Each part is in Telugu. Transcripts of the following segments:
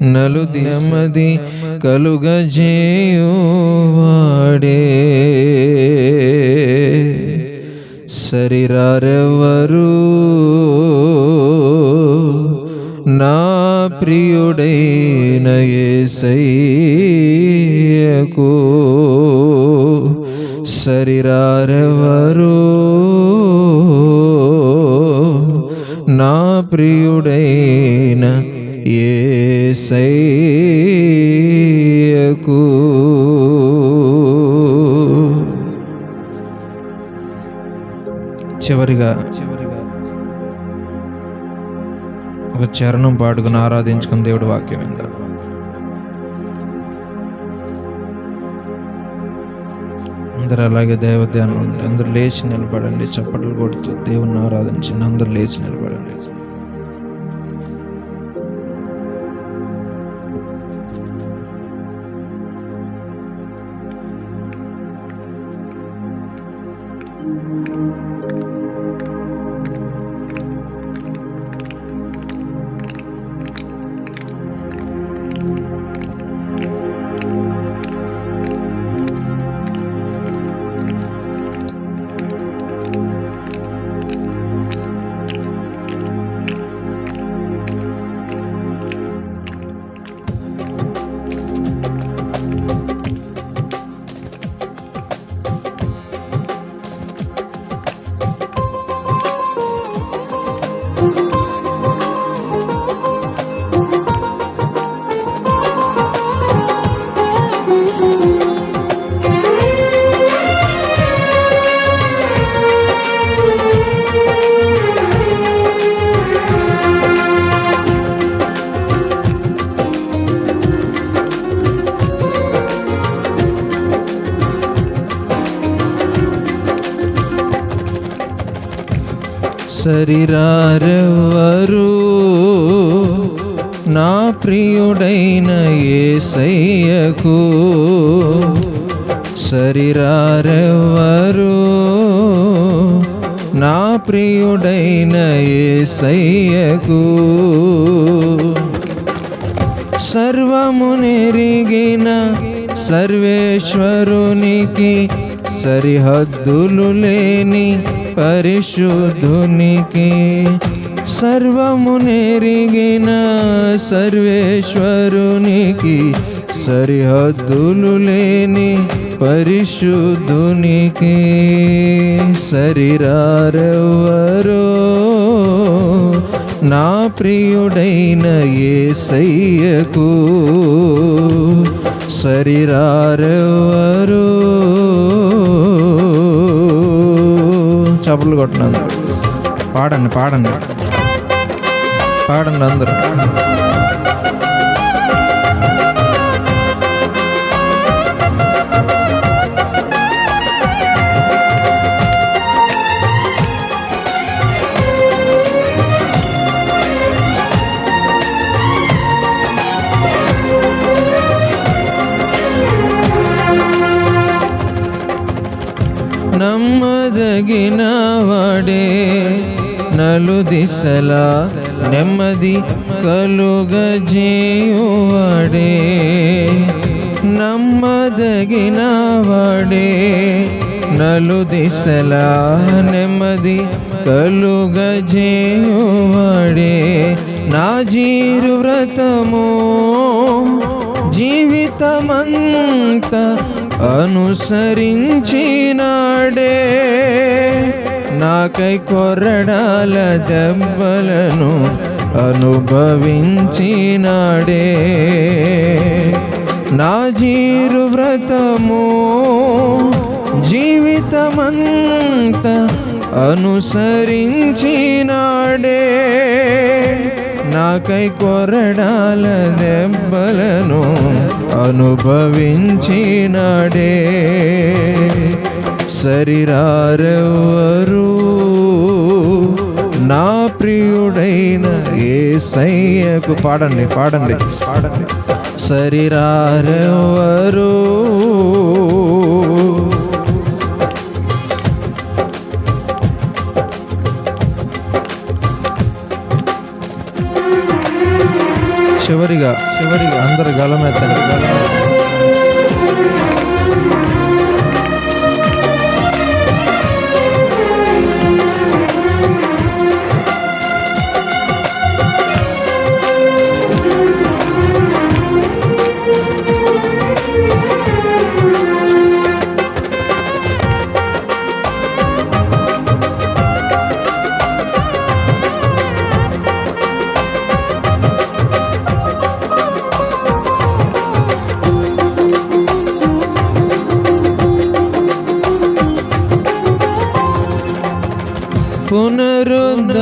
నెమ్మది కలుగజేయువాడే. శరీరారెవరు నా ప్రియుడైన యేసయ్యకు, శరీరారెవరు నా ప్రియుడైన యేసయ్యకు. చివరిగా ఒక చరణం పాడుకుని ఆరాధించుకుని దేవుడి వాక్యం విందాం. అందరూ అలాగే దైవధ్యానం ఉండి అందరూ లేచి నిలబడండి. చప్పట్లు కొడుతూ దేవుని ఆరాధించండి. అందరూ లేచి నిలబడండి. శరీరారెవరు నా ప్రియుడైన యేసయ్యకు, శరీరారెవరు నా ప్రియుడైన యేసయ్యకు. సర్వమునెరిగిన సర్వేశ్వరునికి, సరిహద్దులు లేని పరిశుద్ధునికి, సర్వమునెరిగిన సర్వేశ్వరునికి, సరిహద్దులు లేని పరిశుద్ధునికి. శరీరారెవరో నా ప్రియుడైన యేసయ్యకు, శరీరారెవరో. చప్పట్లు కొట్టినాను. పాడండి పాడండి పాడండి అందరూ. నమ్మదగిన వాడే, నలుదిశలా నెమ్మది కలుగజేయువాడే. నమ్మదగిన వాడే, నలుదిశలా నెమ్మది కలుగజేయువాడే. నా జీరు వ్రతము జీవితమంత అనుసరించినాడే. నాకై కొరడాల దెబ్బలను అనుభవించినాడే. నా జీరు వ్రతము జీవితమంత అనుసరించినాడే. నాకై కొరడాల దెబ్బలను అనుభవించినాడే. శరీరారెవరు నా ప్రియుడైన యేసయ్యకు. పాడండి పాడండి పాడండి. శరీరారెవరు చివరిగా అందరు గలమెత్తండి. పునరుద్ధానుడే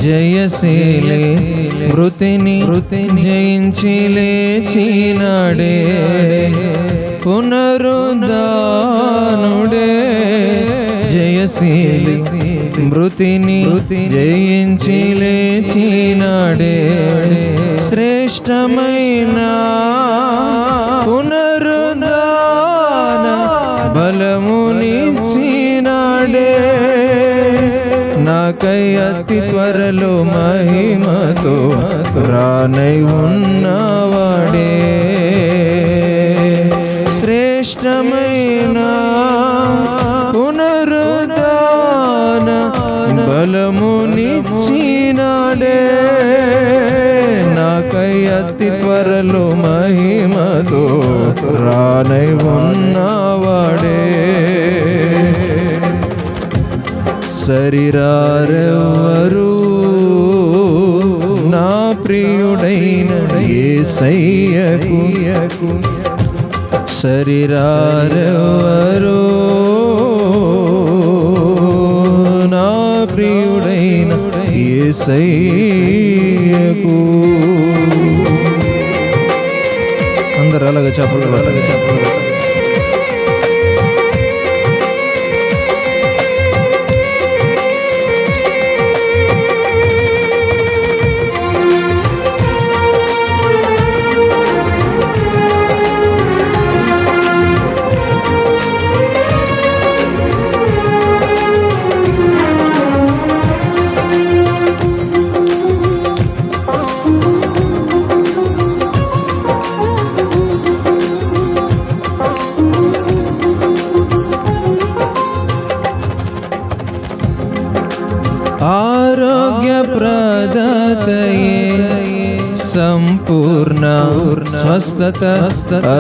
జయశీలే మృతిని జయించి లేచినాడే. పునరుద్ధానుడే జయశీలే మృతిని జయించి లేచినాడే. శ్రేష్టమైన పునరుద్ధాన బలమునిచ్చినాడే. నాకై అతి త్వరలో మహిమతో రానై ఉన్నవాడే. శ్రేష్టమైన పునరుద్ధాన బలమునిచ్చినాడే. నాకై అతి త్వరలో మహిమతో రానై ఉన్నవాడే. సరిరారెవ్వరు నా ప్రియుడైన యేసయ్యకు. సరిరారెవ్వరు నా ప్రియుడైన యేసయ్యకు. అందరూ అలాగే చెప్పలు. ఆరోగ్యప్రదాతయే సంపూర్ణ స్వస్థత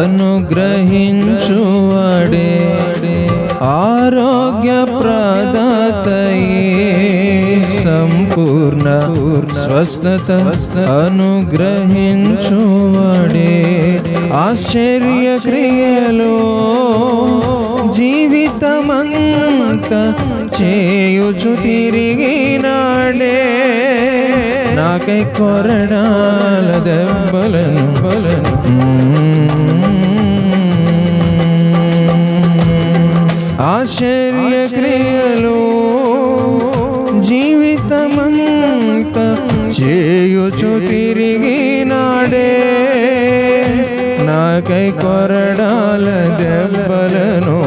అనుగ్రహించువాడే. ఆరోగ్యప్రదాతయే సంపూర్ణ స్వస్థత అనుగ్రహించువాడే. ఆశ్చర్య క్రియలో జీవితమంత చేయుచు తిరిగినాడే. నాకై కొరడాల దెబ్బలను ఆశ్చర్య క్రియలు జీవితమంత చేయుచు తిరిగినాడే. నాకై కొరడాల దెబ్బలను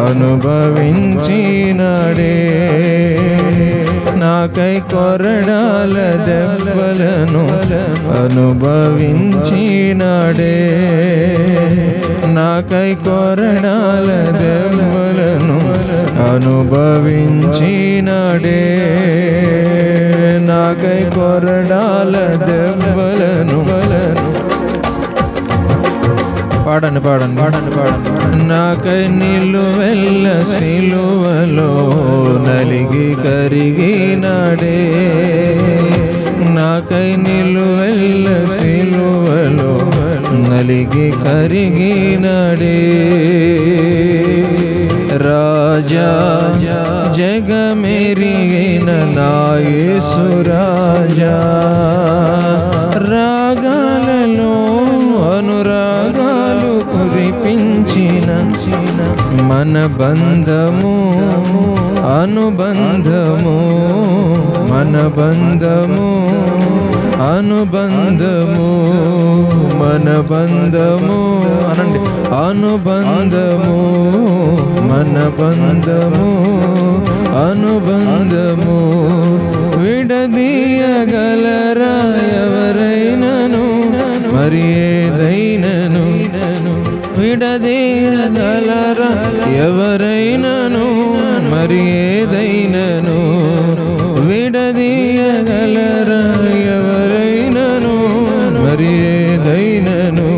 అనుభవించినాడే. నాకై కొరడాల దెబ్బలను అనుభవించినాడే. నాకై కొరడాల దెబ్బలను అనుభవించినాడే. నాకై కొరడాల దెబ్బలను పాడండి. నాకై నిలువెల్ల సిలువలో నలిగి కరిగినాడే. నాకై నిలువెల్ల సిలువలో నలిగి కరిగినాడే. రాజా జగమెరిగిన నా యేసు రాజా. రాగాలలో అనురాగాలు కురిపించిన మన బంధము అనుబంధము. మన బంధము అనుబంధము. మన బంధము అనండి, అనుబంధము మన బంధము, అనుబంధము విడదీయగలరా ఎవరైనను, మరి ఏదైనను విడదీయగలరా ఎవరైనను, మరి ఏదైనను విడదీయగలరా ఎవరైనను, మరి ఏదైనను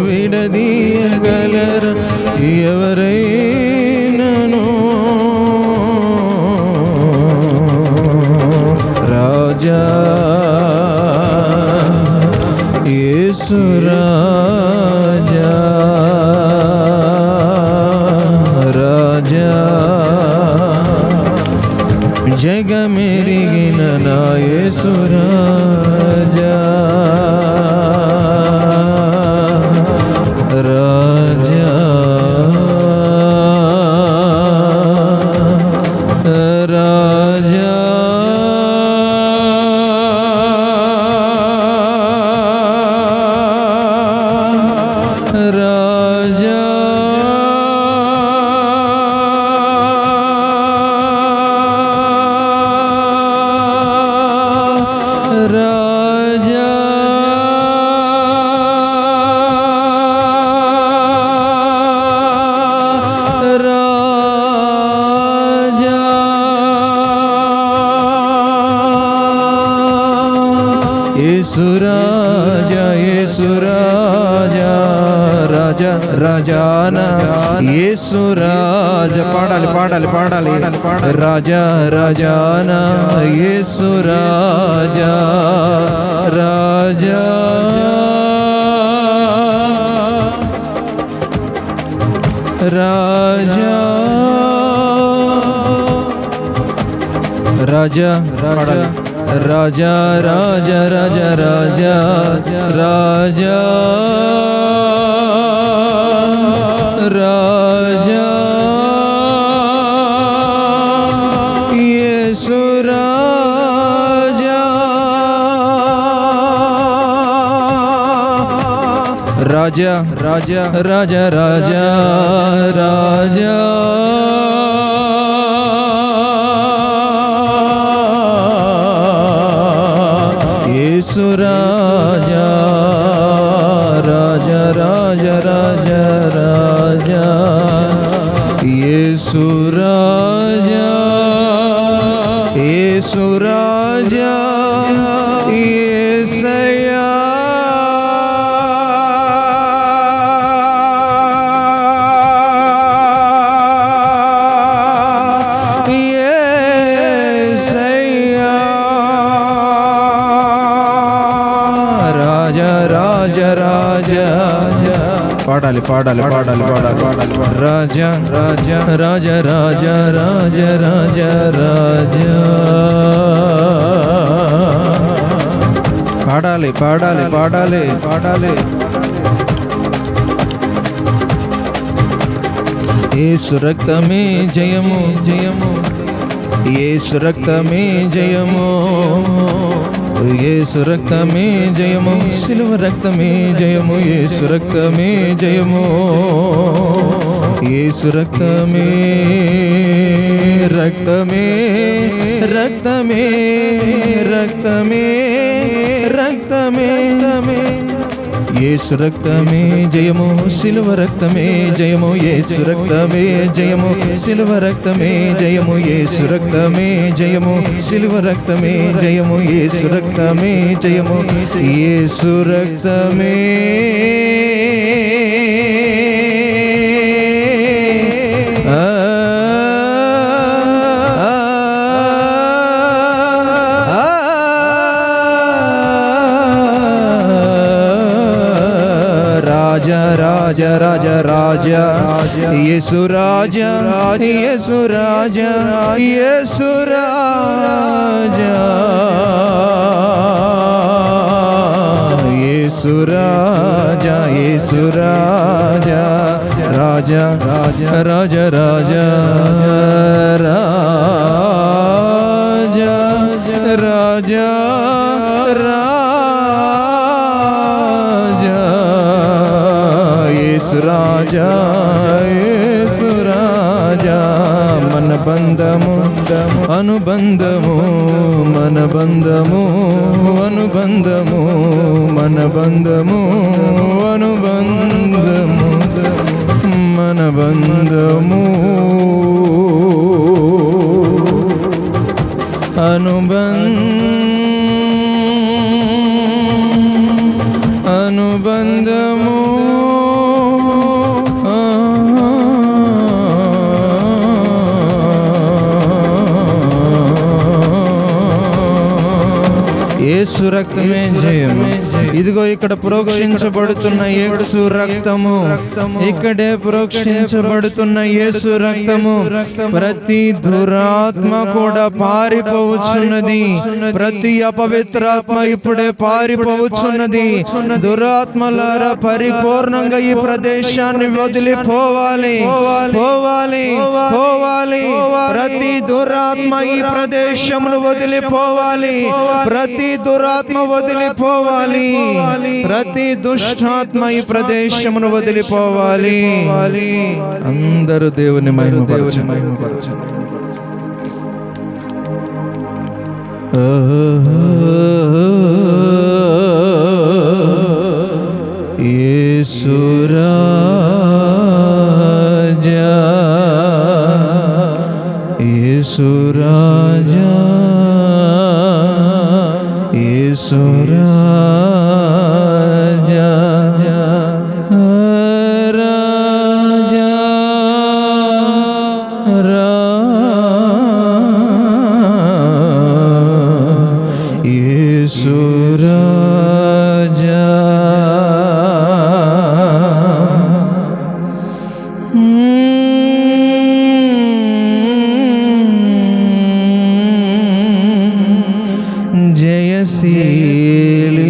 విడదీయగలరా ఎవరైనను. రాజా యేసు రాజా, రాజా జగమెరిగిన నా యేసు రాజా, రాజా రాజా రాజా రాజా రాజా యేసు రాజా, యేసు రాజా, రాజా రాజానా యేసు రాజా, పాడాలి పాడాలి పాడాలి, రాజా రాజానా యేసు రాజా, రాజా రాజా రాజా పాడాలి, రాజా రాజా రాజా రాజా రాజా రాజా యేసు రాజా, రాజా రాజా రాజా రాజా రాజా యేసు రాజా, రాజా రాజా రాజా రాజా యేసు రాజా, యేసు రాజా యేసయ్యా, పాడాలి పాడాలి పాడాలి పాడాలి పాడాలి, రాజా రాజా రాజా రాజా రాజా రాజా రాజా పాడాలి పాడాలి పాడాలి పాడాలి. యేసు రక్తమే జయము జయము, యేసు రక్తమే జయము, యేసు రక్తమే జయము, సిలువ రక్తమే జయము, యేసు రక్తమే జయము, యేసు రక్తమే రక్తమే రక్తమే రక్తమే రక్తమే రక్తమే యేసు రక్తమే జయము, సిలువ రక్తమే జయము, యేసు రక్తమే జయము, సిలువ రక్తమే జయము, యేసు రక్తమే జయము, సిలువ రక్తమే జయము, యేసు రక్తమే జయము, యేసు రక్తమే రాజా రాజా రాజా యేసు రాజా, యేసు రాజా, యేసు రాజా, యేసు రాజా, యేసు రాజా, రాజా రాజా రాజా రాజా రాజా రాజా యేసు రాజా మన బంధము అనుబంధము మన బంధము అనుబంధము మన బంధము అనుబంధము మన బంధము అనుబంధము యేసు రక్తమే జయము. ఇదిగో ఇక్కడ ప్రోక్షించబడుతున్న యేసు రక్తము, ఇక్కడే ప్రోక్షించబడుతున్న యేసు రక్తము ప్రతి దురాత్మ కూడా పారిపోవచ్చున్నది. ప్రతి అపవిత్రాత్మ ఇప్పుడే పారిపోవచ్చున్నది. దురాత్మలారా పరిపూర్ణంగా ఈ ప్రదేశాన్ని వదిలిపోవాలి పోవాలి పోవాలి. ప్రతి దురాత్మ ఈ ప్రదేశమును వదిలిపోవాలి. ప్రతి దురాత్మ వదిలిపోవాలి. ప్రతి దుష్టాత్మ ఈ ప్రదేశమును వదిలిపోవాలి. అందరూ దేవుని మహిమపరచండి. యేసు రాజా యేసు రాజా యేసు రాజా రాజా యేసు రాజా జయశీలి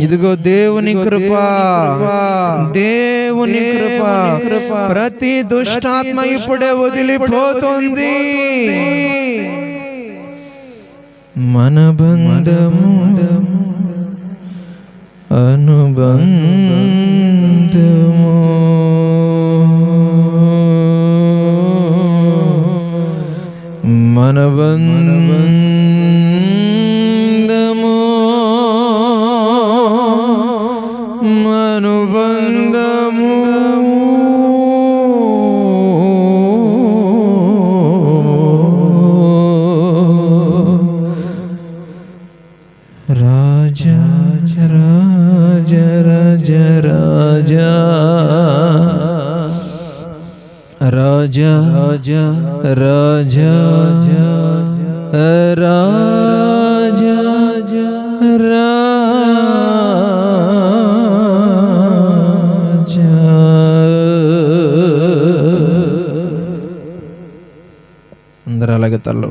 ఇదిగో దేవుని కృప, దేవుని కృప. ప్రతి దుష్టాత్మ ఇప్పుడే వదిలిపోతుంది. మన బంధము అనుబంధము మన బంధము అనుబంధము రాజా రాజా రాజా రాజా రాజా రాజా రాజా అందరూ అలాగే తల్లు.